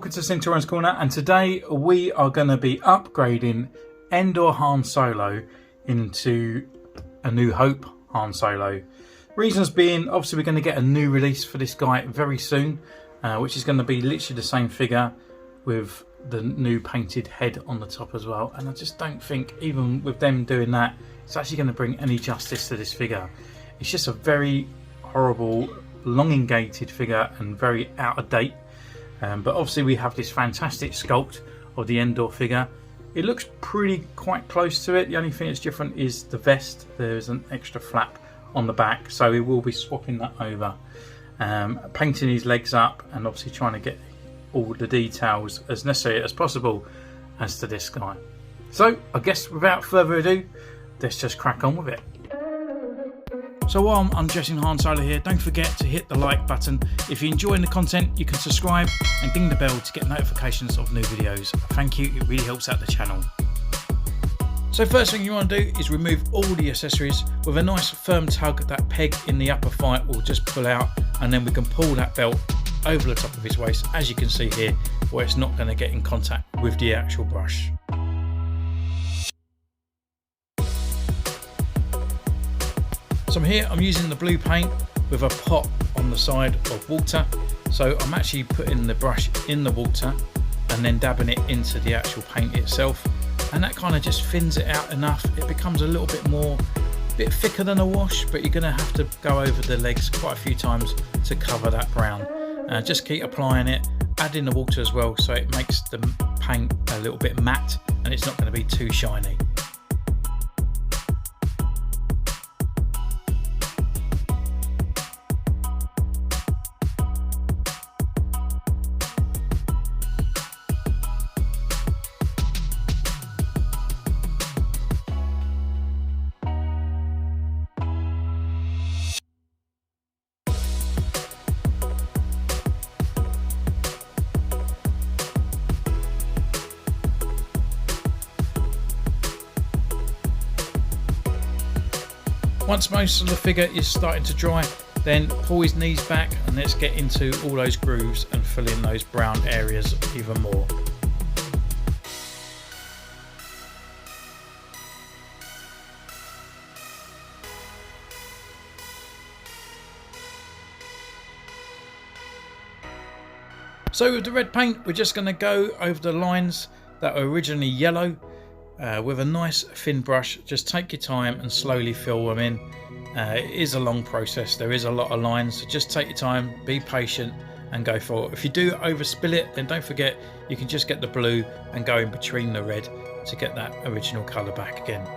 welcome to Centurions Corner, and today we are going to be upgrading Endor Han Solo into A New Hope Han Solo. Reasons being, obviously we're going to get a new release for this guy very soon, which is going to be literally the same figure with the new painted head on the top as well, and I just don't think, even with them doing that, it's actually going to bring any justice to this figure. It's just a very horrible, elongated figure and very out of date. But obviously we have this fantastic sculpt of the Endor figure. It looks quite close to it. The only thing that's different is the vest. There's an extra flap on the back, so we will be swapping that over. Painting his legs up and obviously trying to get all the details as necessary as possible as to this guy. So I guess without further ado, let's just crack on with it. So while I'm undressing Han Solo here, don't forget to hit the like button. If you're enjoying the content, you can subscribe and ding the bell to get notifications of new videos. Thank you, it really helps out the channel. So first thing you want to do is remove all the accessories. With a nice firm tug, that peg in the upper thigh will just pull out, and then we can pull that belt over the top of his waist, as you can see here, where it's not going to get in contact with the actual brush. So here I'm using the blue paint with a pot on the side of water. So I'm actually putting the brush in the water and then dabbing it into the actual paint itself. And that kind of just thins it out enough. It becomes a little bit bit thicker than a wash, but you're going to have to go over the legs quite a few times to cover that brown. Just keep applying it, add in the water as well, so it makes the paint a little bit matte and it's not going to be too shiny. Once most of the figure is starting to dry, then pull his knees back and let's get into all those grooves and fill in those brown areas even more. So with the red paint, we're just going to go over the lines that were originally yellow. With a nice thin brush, just take your time and slowly fill them in. It is a long process, there is a lot of lines, so just take your time, be patient and go for it. If you do overspill it, then don't forget you can just get the blue and go in between the red to get that original colour back again.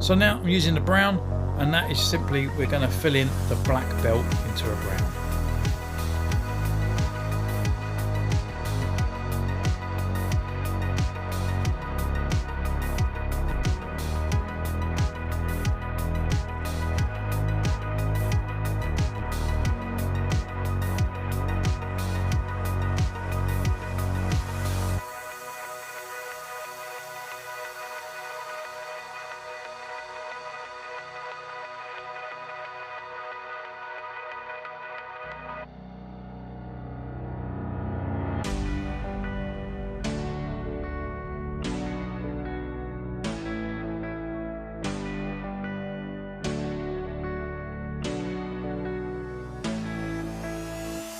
So now I'm using the brown, and that is simply, we're going to fill in the black belt into a brown.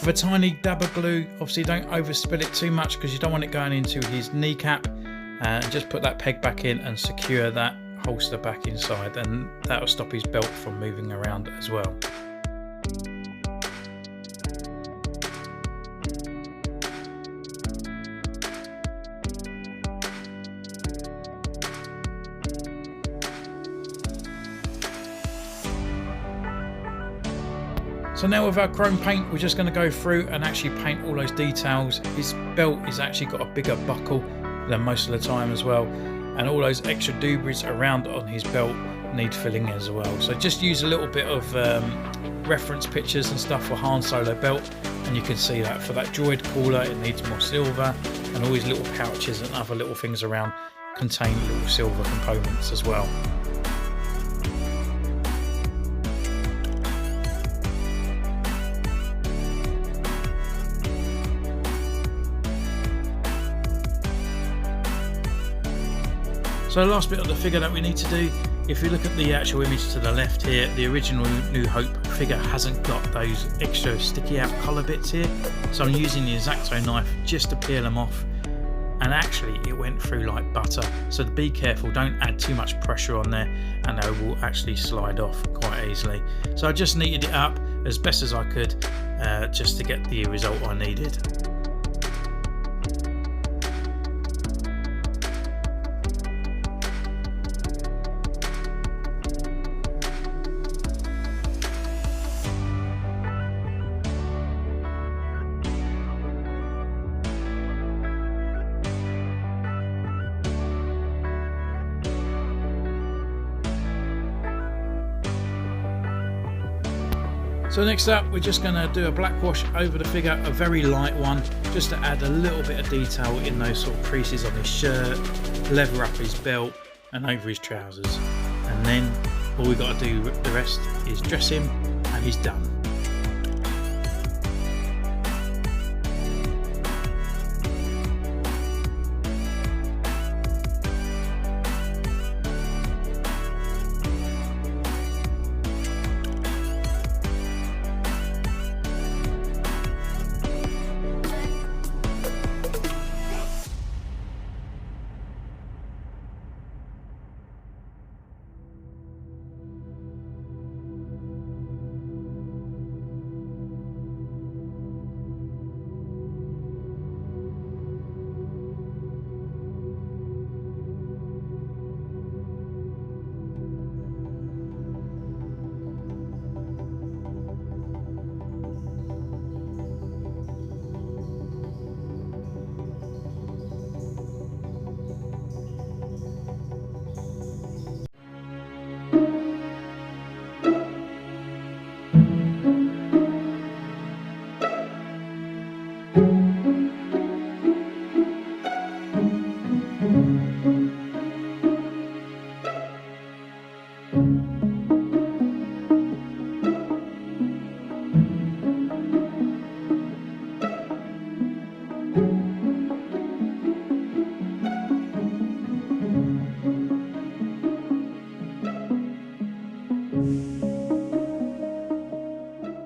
a tiny dab of glue. Obviously don't overspill it too much because you don't want it going into his kneecap. And just put that peg back in and secure that holster back inside, and that'll stop his belt from moving around as well. So now with our chrome paint, we're just going to go through and actually paint all those details. His belt has actually got a bigger buckle than most of the time as well, and all those extra doobies around on his belt need filling as well. So just use a little bit of reference pictures and stuff for Han Solo belt, and you can see that for that droid cooler it needs more silver, and all these little pouches and other little things around contain little silver components as well. So the last bit of the figure that we need to do, if you look at the actual image to the left here, the original New Hope figure hasn't got those extra sticky out collar bits here. So I'm using the X-Acto knife just to peel them off. And actually it went through like butter. So be careful, don't add too much pressure on there and they will actually slide off quite easily. So I just kneaded it up as best as I could just to get the result I needed. So next up we're just going to do a black wash over the figure, a very light one, just to add a little bit of detail in those sort of creases on his shirt, leather up his belt and over his trousers. And then all we got to do the rest is dress him and he's done.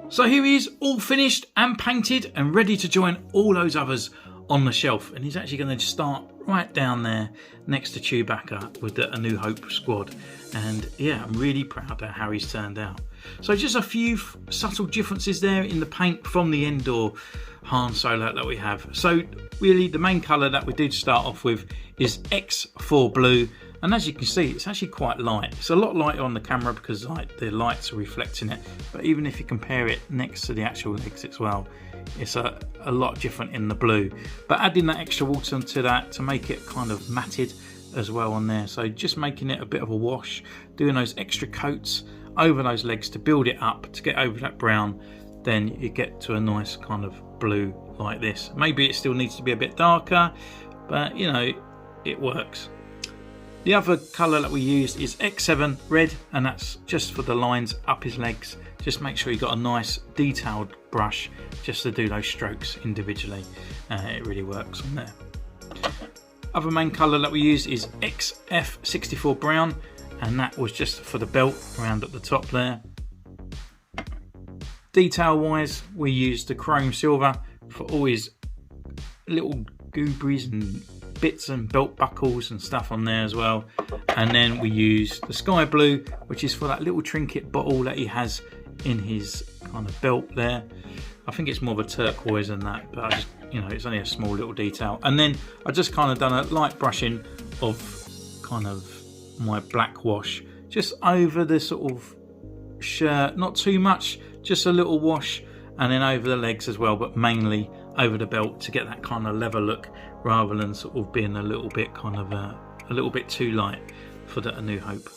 So here he is, all finished and painted and ready to join all those others on the shelf. And he's actually going to start right down there next to Chewbacca with the A New Hope squad. And yeah, I'm really proud of how he's turned out. So just a few subtle differences there in the paint from the Endor Han Solo that we have. So really the main colour that we did start off with is X4 blue. And as you can see, it's actually quite light. It's a lot lighter on the camera because like the lights are reflecting it. But even if you compare it next to the actual legs as well, it's a lot different in the blue. But adding that extra water to that to make it kind of matted as well on there. So just making it a bit of a wash, doing those extra coats over those legs to build it up, to get over that brown. Then you get to a nice kind of blue like this. Maybe it still needs to be a bit darker, but you know, it works. The other colour that we used is X7 red, and that's just for the lines up his legs. Just make sure you've got a nice detailed brush just to do those strokes individually. It really works on there. Other main colour that we used is XF64 brown, and that was just for the belt around at the top there. Detail wise, we used the chrome silver for all his little gooberies and bits and belt buckles and stuff on there as well. And then we used the sky blue, which is for that little trinket bottle that he has in his kind of belt there. I think it's more of a turquoise than that, but I just, it's only a small little detail. And then I just kind of done a light brushing of kind of my black wash just over the sort of shirt, not too much, just a little wash, and then over the legs as well, but mainly over the belt to get that kind of leather look rather than sort of being a little bit kind of a little bit too light for the A New Hope.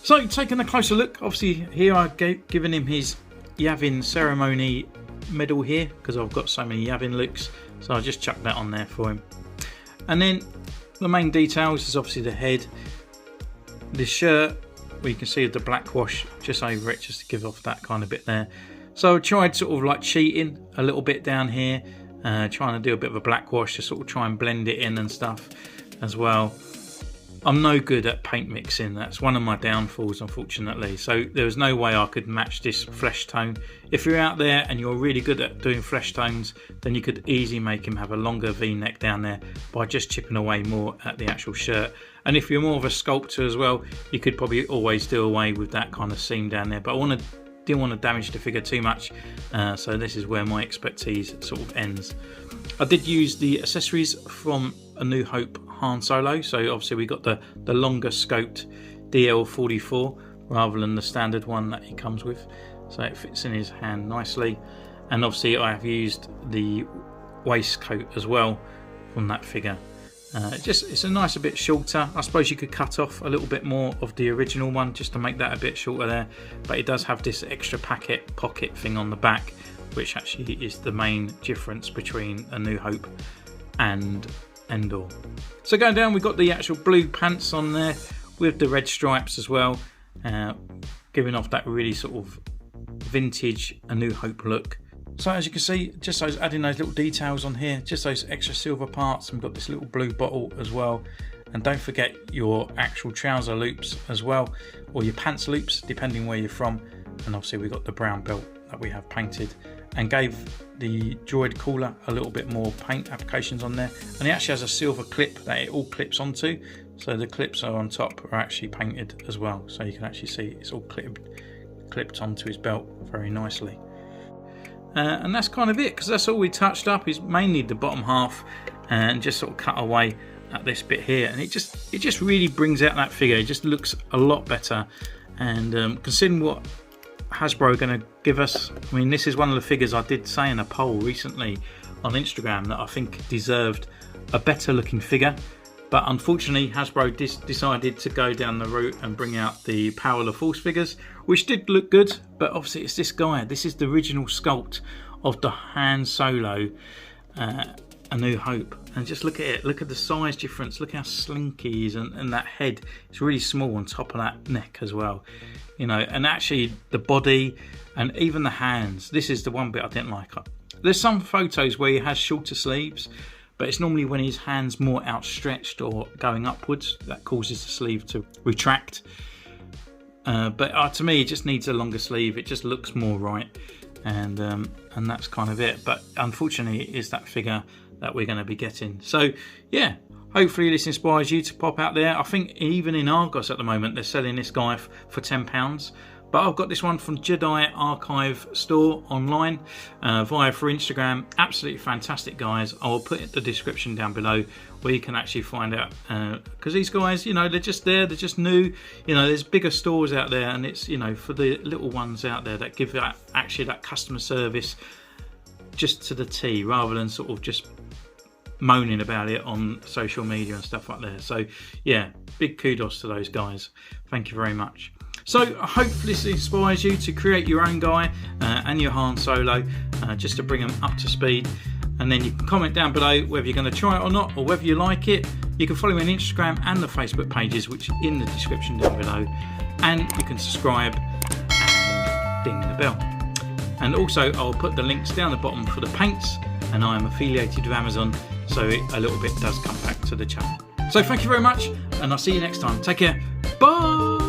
So taking a closer look, obviously here I've given him his Yavin ceremony medal here because I've got so many Yavin looks, so I just chucked that on there for him. And then the main details is obviously the head, the shirt, where you can see the black wash just over it, just to give off that kind of bit there. So I tried sort of like cheating a little bit down here, trying to do a bit of a black wash to sort of try and blend it in and stuff as well. I'm no good at paint mixing, that's one of my downfalls unfortunately, so there was no way I could match this flesh tone. If you're out there and you're really good at doing flesh tones, then you could easily make him have a longer V-neck down there by just chipping away more at the actual shirt. And if you're more of a sculptor as well, you could probably always do away with that kind of seam down there, but I didn't want to damage the figure too much, so this is where my expertise sort of ends. I did use the accessories from A New Hope Han Solo, so obviously we got the longer scoped DL44 rather than the standard one that he comes with, so it fits in his hand nicely. And obviously I have used the waistcoat as well from that figure. It's a nice a bit shorter. I suppose you could cut off a little bit more of the original one just to make that a bit shorter there, but it does have this extra pocket thing on the back, which actually is the main difference between A New Hope and Endor. So going down, we've got the actual blue pants on there with the red stripes as well, giving off that really sort of vintage A New Hope look. So as you can see, just those adding those little details on here, just those extra silver parts, and we've got this little blue bottle as well. And don't forget your actual trouser loops as well, or your pants loops depending where you're from. And obviously we've got the brown belt that we have painted, and gave the droid cooler a little bit more paint applications on there. And it actually has a silver clip that it all clips onto, so the clips are on top are actually painted as well, so you can actually see it's all clipped onto his belt very nicely. And that's kind of it, because that's all we touched up is mainly the bottom half, and just sort of cut away at this bit here, and it just really brings out that figure. It just looks a lot better. And considering what Hasbro are going to give us, I mean, this is one of the figures I did say in a poll recently on Instagram that I think deserved a better looking figure, but unfortunately Hasbro decided to go down the route and bring out the Power of the Force figures, which did look good, but obviously it's this guy. This is the original sculpt of the Han Solo A New Hope, and just look at it, look at the size difference, look how slinky he is, and that head is really small on top of that neck as well, and actually the body and even the hands. This is the one bit I didn't like. There's some photos where he has shorter sleeves, but it's normally when his hand's more outstretched or going upwards that causes the sleeve to retract. But to me, it just needs a longer sleeve. It just looks more right, and that's kind of it. But unfortunately, it is that figure that we're going to be getting. So yeah, hopefully this inspires you to pop out there. I think even in Argos at the moment they're selling this guy for £10. But I've got this one from Jedi Archive store online via for Instagram. Absolutely fantastic, guys. I will put it in the description down below where you can actually find out. Because these guys, they're just there. They're just new. There's bigger stores out there, and it's for the little ones out there that give that customer service just to the T, rather than sort of just moaning about it on social media and stuff like that. So yeah, big kudos to those guys. Thank you very much. So I hope this inspires you to create your own guy and your Han Solo, just to bring them up to speed. And then you can comment down below whether you're going to try it or not, or whether you like it. You can follow me on Instagram and the Facebook pages, which are in the description down below. And you can subscribe and ding the bell. And also I'll put the links down the bottom for the paints, and I am affiliated with Amazon, so a little bit does come back to the channel. So thank you very much, and I'll see you next time. Take care. Bye.